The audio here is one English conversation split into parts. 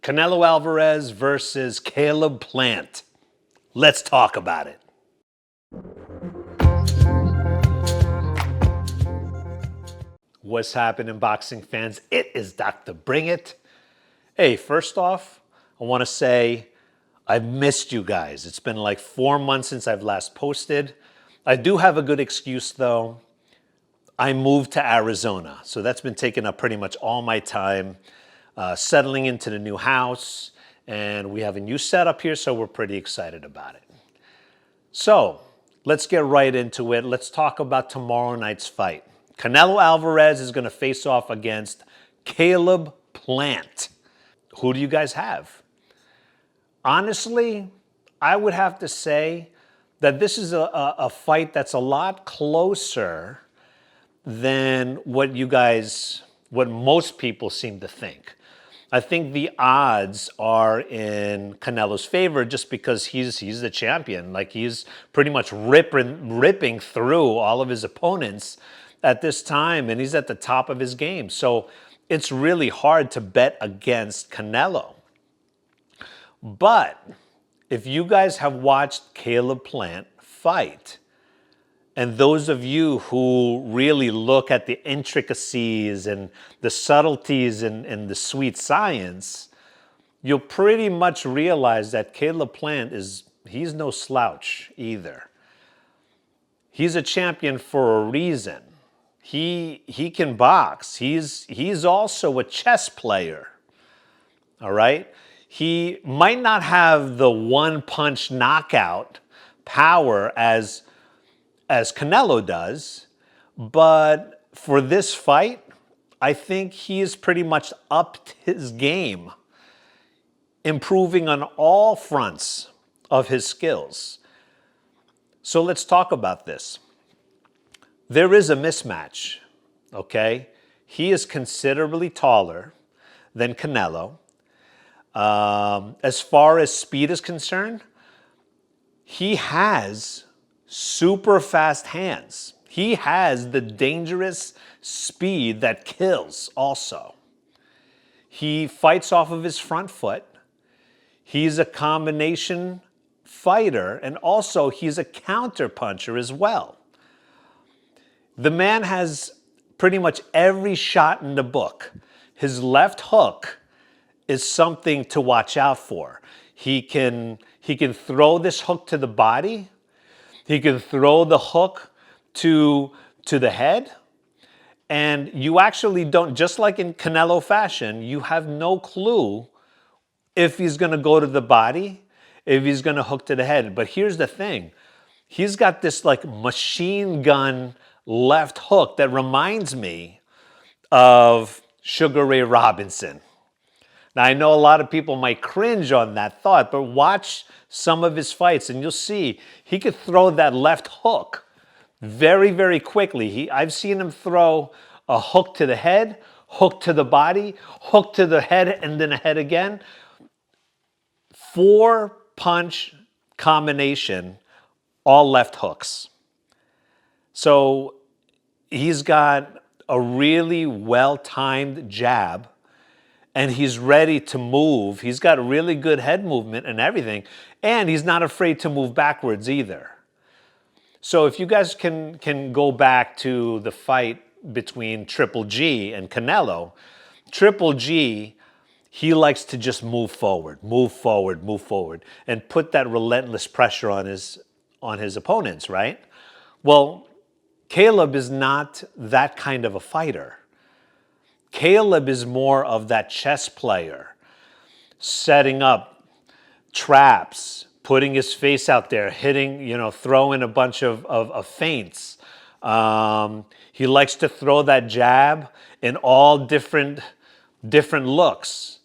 Canelo Alvarez versus Caleb Plant. Let's talk about it. What's happening, boxing fans? It is Dr. Bring It. Hey, first off, I want to say I've missed you guys. It's been like 4 months since I've last posted. I do have a good excuse though. I moved to Arizona, so that's been taking up pretty much all my time, settling into the new house, and we have a new setup here, so we're pretty excited about it. So let's get right into it. Let's talk about tomorrow night's fight. Canelo Alvarez is going to face off against Caleb Plant. Who do you guys have? Honestly, I would have to say that this is a fight that's a lot closer than what most people seem to think. I think the odds are in Canelo's favor just because he's the champion. Like, he's pretty much ripping through all of his opponents at this time, and he's at the top of his game. So it's really hard to bet against Canelo. But if you guys have watched Caleb Plant fight, and those of you who really look at the intricacies and the subtleties and the sweet science, you'll pretty much realize that Caleb Plant he's no slouch either. He's a champion for a reason. He can box. He's also a chess player. All right? He might not have the one-punch knockout power as Canelo does, but for this fight, I think he is pretty much upped his game, improving on all fronts of his skills. So let's talk about this. There is a mismatch, okay? He is considerably taller than Canelo. As far as speed is concerned, he has super fast hands. He has the dangerous speed that kills also. He fights off of his front foot. He's a combination fighter, and also he's a counter puncher as well. The man has pretty much every shot in the book. His left hook is something to watch out for. He can throw this hook to the body. He can throw the hook to the head. And you actually don't, just like in Canelo fashion, you have no clue if he's going to go to the body, if he's going to hook to the head. But here's the thing. He's got this like machine gun left hook that reminds me of Sugar Ray Robinson. Now, I know a lot of people might cringe on that thought, but watch some of his fights and you'll see he could throw that left hook very, very quickly. I've seen him throw a hook to the head, hook to the body, hook to the head, and then a head again. 4-punch combination, all left hooks. So he's got a really well-timed jab, and he's ready to move. He's got really good head movement and everything, and he's not afraid to move backwards either. So if you guys can go back to the fight between Triple G and Canelo, Triple G, he likes to just move forward, and put that relentless pressure on his opponents, right? Well, Caleb is not that kind of a fighter. Caleb is more of that chess player, setting up traps, putting his face out there, hitting, throwing a bunch of feints. He likes to throw that jab in all different looks.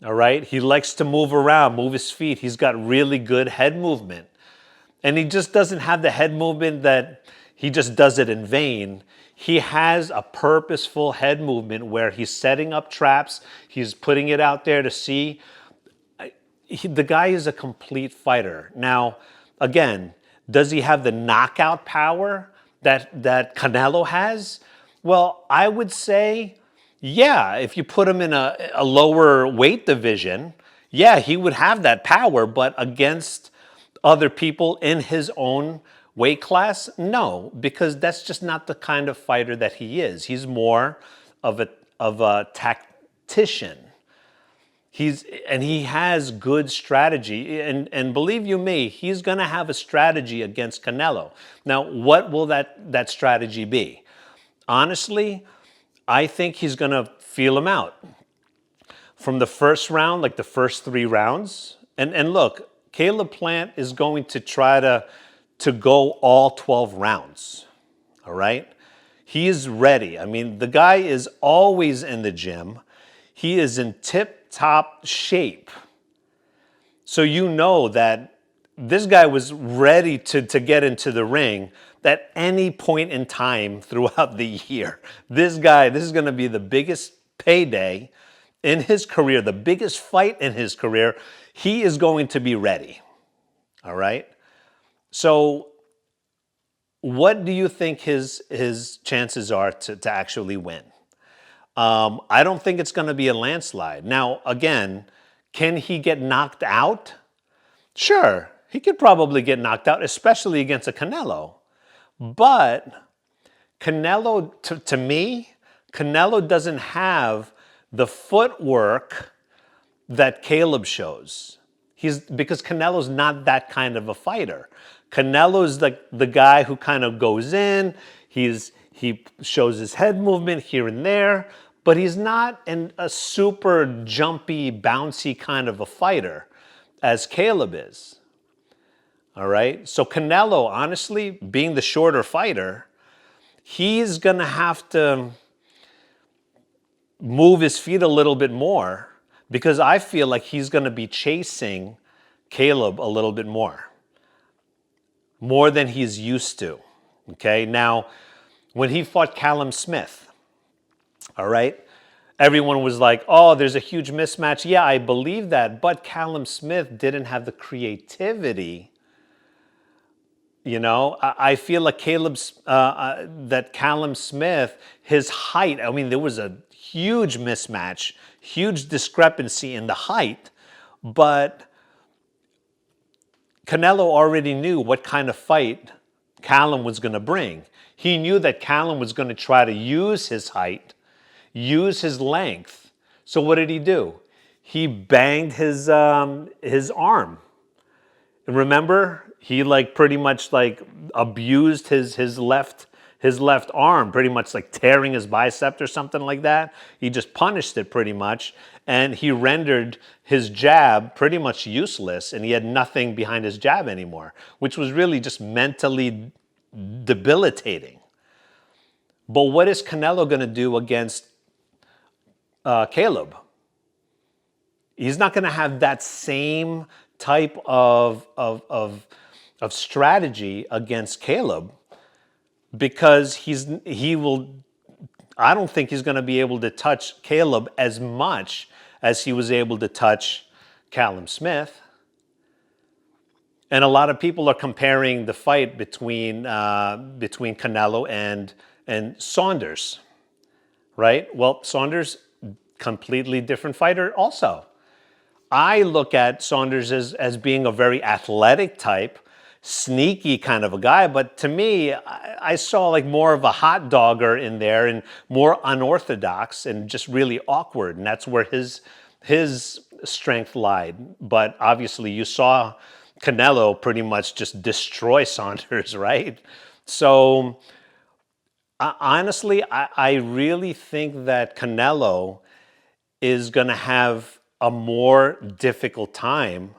All right? He likes to move around, move his feet. He's got really good head movement. And he just doesn't have the head movement that he just does it in vain. He has a purposeful head movement where he's setting up traps. He's putting it out there to see. The guy is a complete fighter. Now, again, does he have the knockout power that Canelo has? Well, I would say Yeah, if you put him in a lower weight division, yeah, he would have that power, but against other people in his own weight class, no, because that's just not the kind of fighter that he is. He's more of a tactician. He has good strategy, and believe you me, he's going to have a strategy against Canelo. Now, what will that strategy be? Honestly, I think he's going to feel him out from the first round, like the first 3 rounds. And look, Caleb Plant is going to try to go all 12 rounds. All right? He is ready. I mean, the guy is always in the gym. He is in tip-top shape. So you know that this guy was ready to get into the ring at any point in time throughout the year. This is going to be the biggest payday in his career, the biggest fight in his career. He is going to be ready. All right? So what do you think his chances are to actually win? I don't think it's going to be a landslide. Now, again, can he get knocked out? Sure, he could probably get knocked out, especially against a Canelo. But Canelo, to me, Canelo doesn't have the footwork that Caleb shows. Because Canelo's not that kind of a fighter. Canelo's the guy who kind of goes in, he shows his head movement here and there, but he's not a super jumpy, bouncy kind of a fighter as Caleb is. All right? So Canelo, honestly, being the shorter fighter, he's going to have to move his feet a little bit more because I feel like he's going to be chasing Caleb a little bit more than he's used to. Okay? Now, when he fought Callum Smith, all right, everyone was like, oh, there's a huge mismatch. Yeah, I believe that, but Callum Smith didn't have the creativity. You know, I feel like that Callum Smith, his height, I mean, there was a huge mismatch, huge discrepancy in the height, but Canelo already knew what kind of fight Callum was going to bring. He knew that Callum was going to try to use his height, use his length. So what did he do? He banged his arm. Remember, he pretty much abused his left arm, pretty much like tearing his bicep or something like that. He just punished it pretty much, and he rendered his jab pretty much useless, and he had nothing behind his jab anymore, which was really just mentally debilitating. But what is Canelo going to do against Caleb? He's not going to have that same type of strategy against Caleb because I don't think he's going to be able to touch Caleb as much as he was able to touch Callum Smith. And a lot of people are comparing the fight between Canelo and Saunders, right? Well, Saunders, completely different fighter also. I look at Saunders as being a very athletic type, sneaky kind of a guy, but to me, I saw more of a hot dogger in there and more unorthodox and just really awkward, and that's where his strength lied. But obviously, you saw Canelo pretty much just destroy Saunders, right? So honestly, I really think that Canelo is going to have a more difficult time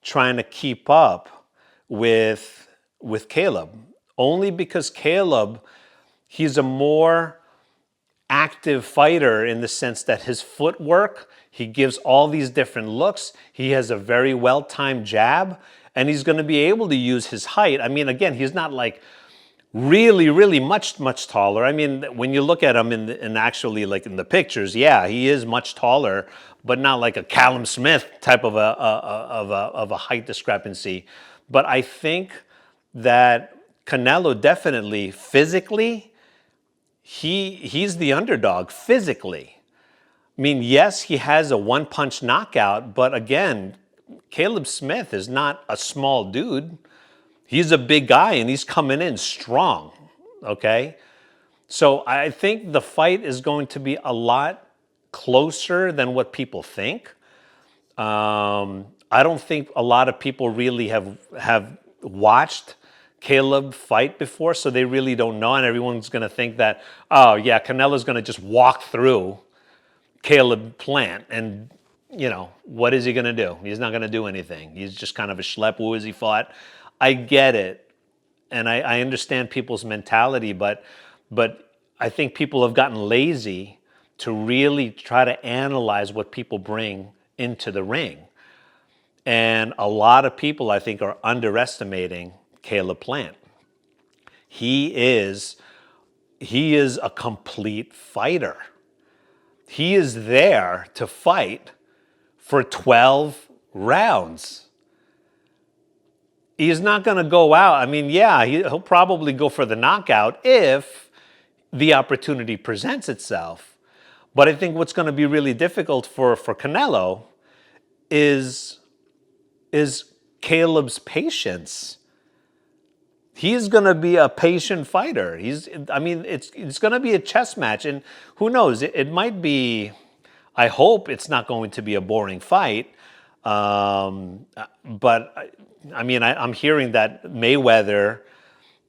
trying to keep up with Caleb. Only because Caleb, he's a more active fighter in the sense that his footwork, he gives all these different looks. He has a very well-timed jab, and he's going to be able to use his height. I mean, again, he's not really, really much taller. I mean, when you look at him in actually in the pictures, yeah, he is much taller, but not like a Callum Smith type of a height discrepancy. But I think that Canelo definitely physically, he's the underdog physically. I mean, yes, he has a one-punch knockout, but again, Caleb Smith is not a small dude. He's a big guy and he's coming in strong, okay? So I think the fight is going to be a lot closer than what people think. I don't think a lot of people really have watched Caleb fight before, so they really don't know, and everyone's going to think that, oh yeah, Canelo's going to just walk through Caleb Plant, and what is he going to do? He's not going to do anything. He's just kind of a schlep. Who has he fought? I get it, and I understand people's mentality, but I think people have gotten lazy to really try to analyze what people bring into the ring. And a lot of people, I think, are underestimating Caleb Plant. He is a complete fighter. He is there to fight for 12 rounds. He's not going to go out. I mean, yeah, he'll probably go for the knockout if the opportunity presents itself. But I think what's going to be really difficult for Canelo is Caleb's patience. He's going to be a patient fighter. It's going to be a chess match, and who knows? It might be. I hope it's not going to be a boring fight. But I'm hearing that Mayweather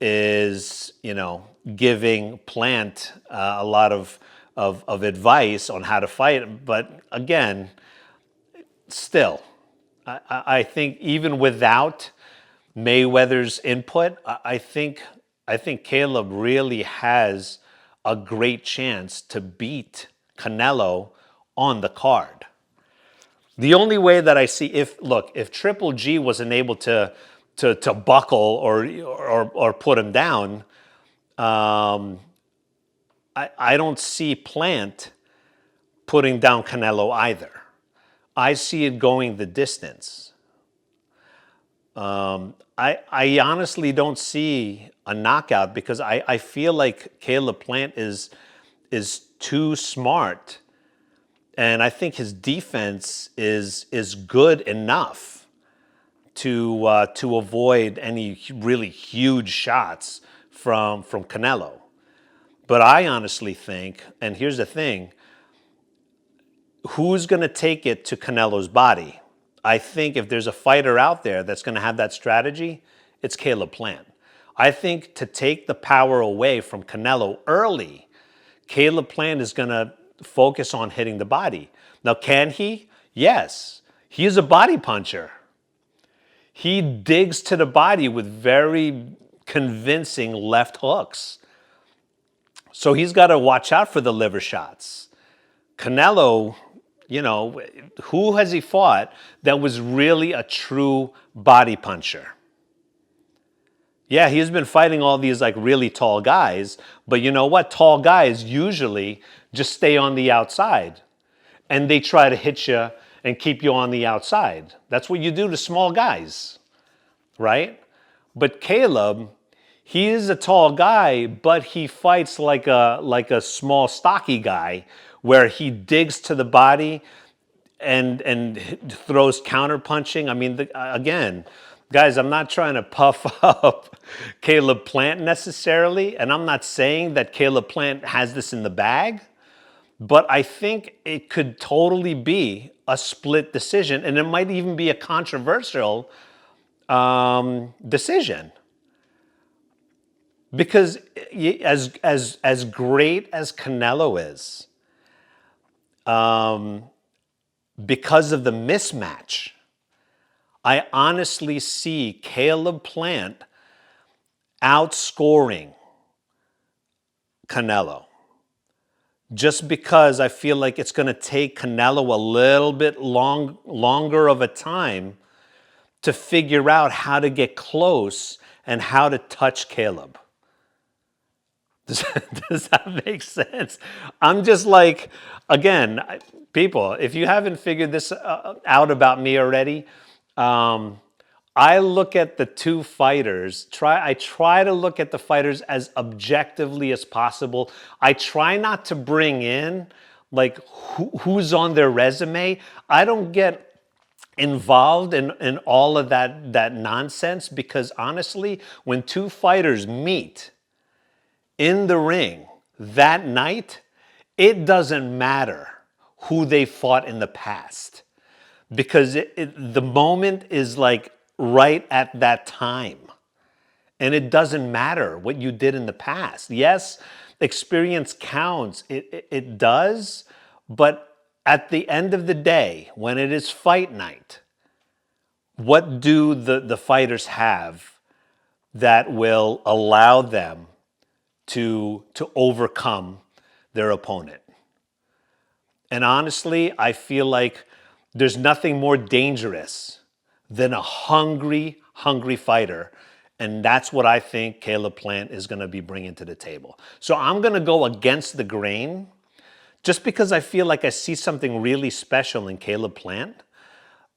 is, giving Plant a lot of advice on how to fight. But again, still, I think even without Mayweather's input, I think Caleb really has a great chance to beat Canelo on the card. The only way that I see, if Triple G wasn't able to buckle or put him down, I don't see Plant putting down Canelo either. I see it going the distance. I honestly don't see a knockout because I feel like Caleb Plant is too smart, and I think his defense is good enough to avoid any really huge shots from Canelo. But I honestly think, and here's the thing, who's going to take it to Canelo's body? I think if there's a fighter out there that's going to have that strategy, it's Caleb Plant. I think to take the power away from Canelo early, Caleb Plant is going to focus on hitting the body. Now, can he? Yes. He is a body puncher. He digs to the body with very convincing left hooks. So he's got to watch out for the liver shots. Canelo, who has he fought that was really a true body puncher? Yeah, he's been fighting all these really tall guys, but you know what? Tall guys usually just stay on the outside and they try to hit you and keep you on the outside. That's what you do to small guys, right? But Caleb, he is a tall guy, but he fights like a small, stocky guy where he digs to the body and throws counter punching. Again, guys, I'm not trying to puff up Caleb Plant necessarily, and I'm not saying that Caleb Plant has this in the bag, but I think it could totally be a split decision, and it might even be a controversial decision. Because as great as Canelo is, because of the mismatch, I honestly see Caleb Plant outscoring Canelo. Just because I feel like it's going to take Canelo a little bit longer of a time to figure out how to get close and how to touch Caleb. Does that make sense? I'm just again, people, if you haven't figured this out about me already, I look at the two fighters. I try to look at the fighters as objectively as possible. I try not to bring in like who's on their resume. I don't get involved in all of that nonsense, because honestly, when two fighters meet in the ring that night, it doesn't matter who they fought in the past, because the moment is like right at that time. And it doesn't matter what you did in the past. Yes, experience counts. It does. But at the end of the day, when it is fight night, what do the fighters have that will allow them to overcome their opponent? And honestly, I feel like there's nothing more dangerous than a hungry, hungry fighter. And that's what I think Caleb Plant is going to be bringing to the table. So I'm going to go against the grain, just because I feel like I see something really special in Caleb Plant.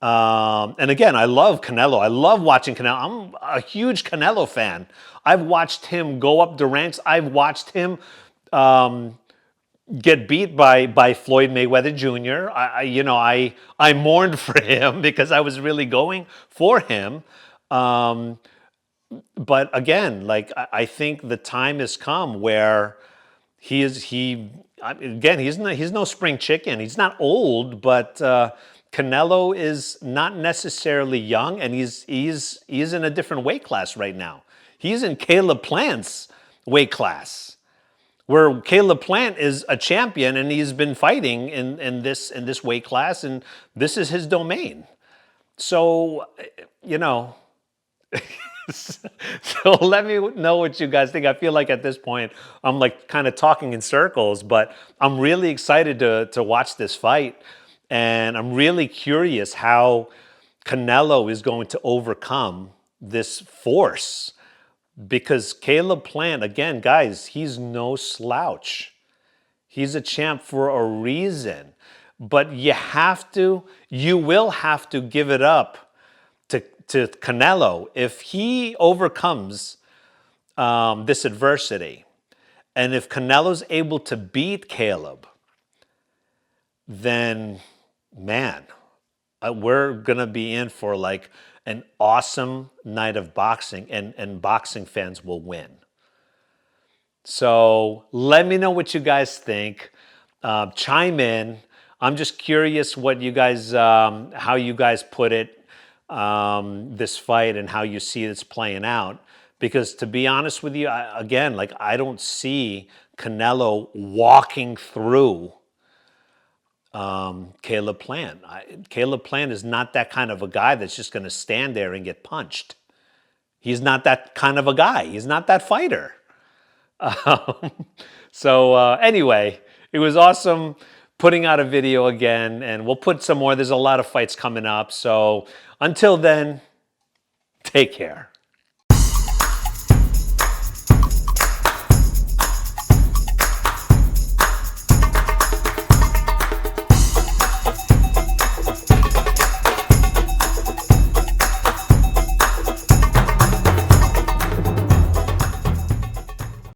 And again, I love Canelo. I love watching Canelo. I'm a huge Canelo fan. I've watched him go up the ranks. I've watched him get beat by Floyd Mayweather Jr. I mourned for him because I was really going for him. But again, like I think the time has come where he's no spring chicken. He's not old, but Canelo is not necessarily young, and he's in a different weight class right now. He's in Caleb Plant's weight class, where Caleb Plant is a champion and he's been fighting in this weight class, and this is his domain. So, so let me know what you guys think. I feel like at this point I'm like kind of talking in circles, but I'm really excited to watch this fight, and I'm really curious how Canelo is going to overcome this force. Because Caleb Plant, again, guys, he's no slouch. He's a champ for a reason. But you will have to give it up to Canelo if he overcomes this adversity. And if Canelo's able to beat Caleb, then, man, we're going to be in for like an awesome night of boxing, and boxing fans will win. So let me know what you guys think. Chime in. I'm just curious what you guys, how you guys put it, this fight, and how you see this playing out. Because to be honest with you, I don't see Canelo walking through Caleb Plant. Caleb Plant is not that kind of a guy that's just going to stand there and get punched. He's not that kind of a guy. He's not that fighter. Anyway, it was awesome putting out a video again, and we'll put some more. There's a lot of fights coming up. So until then, take care.